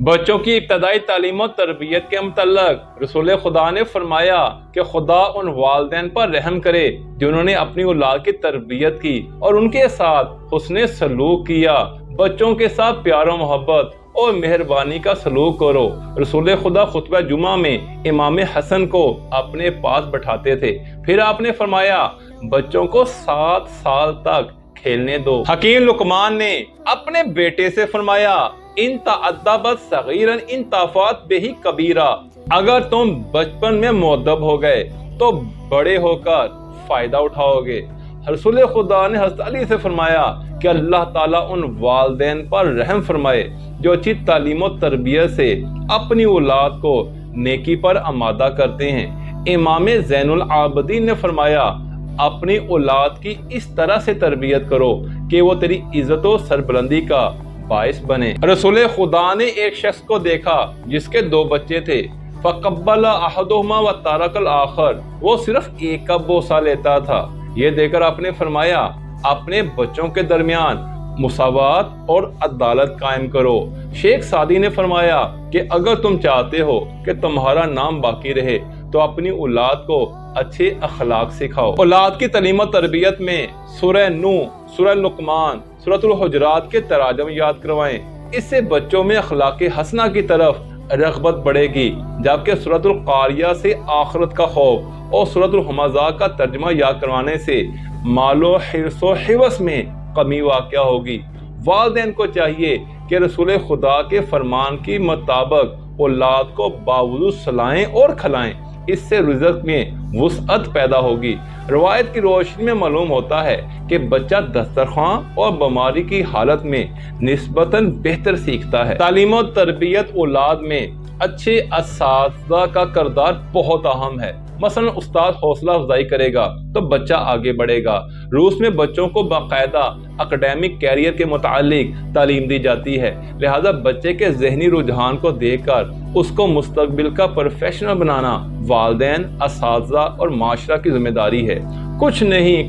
بچوں کی ابتدائی تعلیم و تربیت کے متعلق رسول خدا نے فرمایا کہ خدا ان والدین پر رحم کرے جنہوں نے اپنی اولاد کی تربیت کی اور ان کے ساتھ حسن سلوک کیا۔ بچوں کے ساتھ پیار و محبت اور مہربانی کا سلوک کرو۔ رسول خدا خطبہ جمعہ میں امام حسن کو اپنے پاس بٹھاتے تھے، پھر آپ نے فرمایا بچوں کو 7 سال تک کھیلنے دو۔ حکیم لقمان نے اپنے بیٹے سے فرمایا ان تعدبت صغیرا ان تفات بہی کبیرہ، اگر تم بچپن میں مؤدب ہو گئے تو بڑے ہو کر فائدہ اٹھاؤ گے۔ رسول خدا نے حضرت علی سے فرمایا کہ اللہ تعالیٰ ان والدین پر رحم فرمائے جو اچھی تعلیم و تربیت سے اپنی اولاد کو نیکی پر آمادہ کرتے ہیں۔ امام زین العابدین نے فرمایا اپنی اولاد کی اس طرح سے تربیت کرو کہ وہ تیری عزت و سربلندی کا باعث بنے۔ رسول خدا نے ایک شخص کو دیکھا جس کے 2 بچے تھے، فقبل احدہما وترک الآخر، وہ صرف ایک کا بوسہ لیتا تھا۔ یہ دیکھ کر آپ نے فرمایا اپنے بچوں کے درمیان مساوات اور عدالت قائم کرو۔ شیخ سعدی نے فرمایا کہ اگر تم چاہتے ہو کہ تمہارا نام باقی رہے تو اپنی اولاد کو اچھے اخلاق سکھاؤ۔ اولاد کی تعلیم و تربیت میں سورہ نوح، سورہ لقمان، سورۃ الحجرات کے تراجم یاد کروائیں۔ اس سے بچوں میں اخلاق حسنہ کی طرف رغبت بڑھے گی، جبکہ سورۃ القاریہ سے آخرت کا خوف اور سورۃ الہمزہ کا ترجمہ یاد کروانے سے مال و حرص و حوث میں کمی واقع ہوگی۔ والدین کو چاہیے کہ رسول خدا کے فرمان کے مطابق اولاد کو باوضو سلائیں اور کھلائیں، اس سے رزق میں وسعت پیدا ہوگی۔ روایت کی روشنی میں معلوم ہوتا ہے کہ بچہ دسترخوان اور بیماری کی حالت میں نسبتاً بہتر سیکھتا ہے۔ تعلیم و تربیت اولاد میں اچھے اساتذہ کا کردار بہت اہم ہے۔ مثلا استاد حوصلہ افزائی کرے گا تو بچہ آگے بڑھے گا۔ روس میں بچوں کو باقاعدہ اکیڈمک کیریئر کے متعلق تعلیم دی جاتی ہے، لہذا بچے کے ذہنی رجحان کو دیکھ کر اس کو مستقبل کا پروفیشنل بنانا والدین، اساتذہ اور معاشرہ کی ذمہ داری ہے۔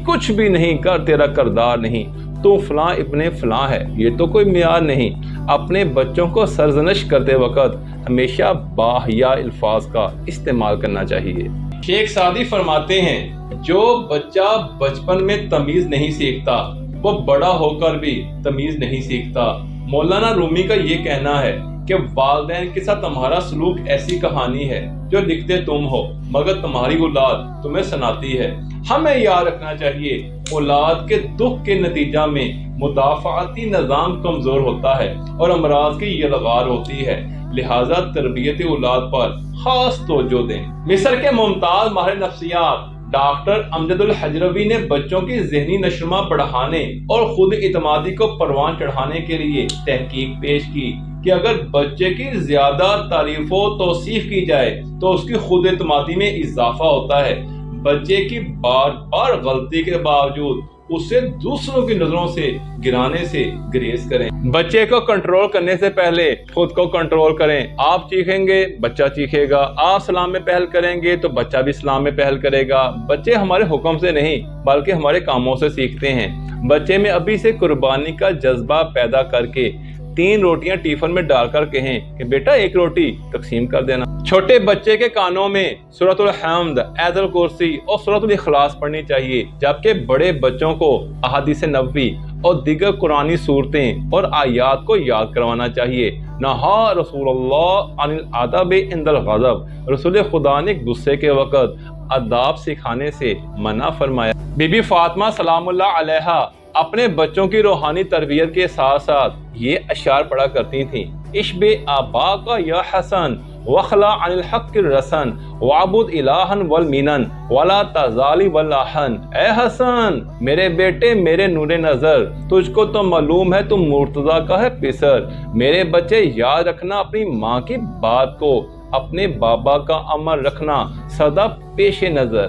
کچھ بھی نہیں کر تیرا کردار نہیں، تو فلاں ابن فلاں ہے، یہ تو کوئی معیار نہیں۔ اپنے بچوں کو سرزنش کرتے وقت ہمیشہ باحیا الفاظ کا استعمال کرنا چاہیے۔ شیخ سعدی فرماتے ہیں جو بچہ بچپن میں تمیز نہیں سیکھتا وہ بڑا ہو کر بھی تمیز نہیں سیکھتا۔ مولانا رومی کا یہ کہنا ہے کہ والدین کے ساتھ تمہارا سلوک ایسی کہانی ہے جو لکھتے تم ہو مگر تمہاری اولاد تمہیں سناتی ہے۔ ہمیں یاد رکھنا چاہیے اولاد کے دکھ کے نتیجہ میں مدافعاتی نظام کمزور ہوتا ہے اور امراض کی یلغار ہوتی ہے، لہذا تربیت اولاد پر خاص توجہ دیں۔ مصر کے ممتاز ماہر نفسیات ڈاکٹر امجد الحجروی نے بچوں کی ذہنی نشوونما بڑھانے اور خود اعتمادی کو پروان چڑھانے کے لیے تحقیق پیش کی کہ اگر بچے کی زیادہ تعریف و توصیف کی جائے تو اس کی خود اعتمادی میں اضافہ ہوتا ہے۔ بچے کی بار بار غلطی کے باوجود اسے دوسروں کی نظروں سے گرانے سے گریز کریں۔ بچے کو کنٹرول کرنے سے پہلے خود کو کنٹرول کریں۔ آپ چیخیں گے بچہ چیخے گا، آپ سلام میں پہل کریں گے تو بچہ بھی سلام میں پہل کرے گا۔ بچے ہمارے حکم سے نہیں بلکہ ہمارے کاموں سے سیکھتے ہیں۔ بچے میں ابھی سے قربانی کا جذبہ پیدا کر کے 3 روٹیاں ٹیفن میں ڈال کر کہیں کہ بیٹا 1 روٹی تقسیم کر دینا۔ چھوٹے بچے کے کانوں میں سورۃ الحمد، آیت الکرسی اور سورۃ الاخلاص پڑھنی چاہیے، جبکہ بڑے بچوں کو احادیث نبوی اور دیگر قرآنی صورتیں اور آیات کو یاد کروانا چاہیے۔ نہا رسول اللہ عن الادب عند الغضب، رسول خدا نے غصے کے وقت آداب سکھانے سے منع فرمایا۔ بی بی فاطمہ سلام اللہ علیہا اپنے بچوں کی روحانی تربیت کے ساتھ ساتھ یہ اشعار پڑھا کرتی تھیں: اشبع آباک یا حسن وخلع عن الحق الرسن وعبد الہا والمنن ولا تزال واللہن۔ اے حسن میرے بیٹے، میرے نور نظر، تجھ کو تو معلوم ہے تم مرتضیٰ کا ہے پسر۔ میرے بچے یاد رکھنا اپنی ماں کی بات کو، اپنے بابا کا امر رکھنا سدا پیش نظر۔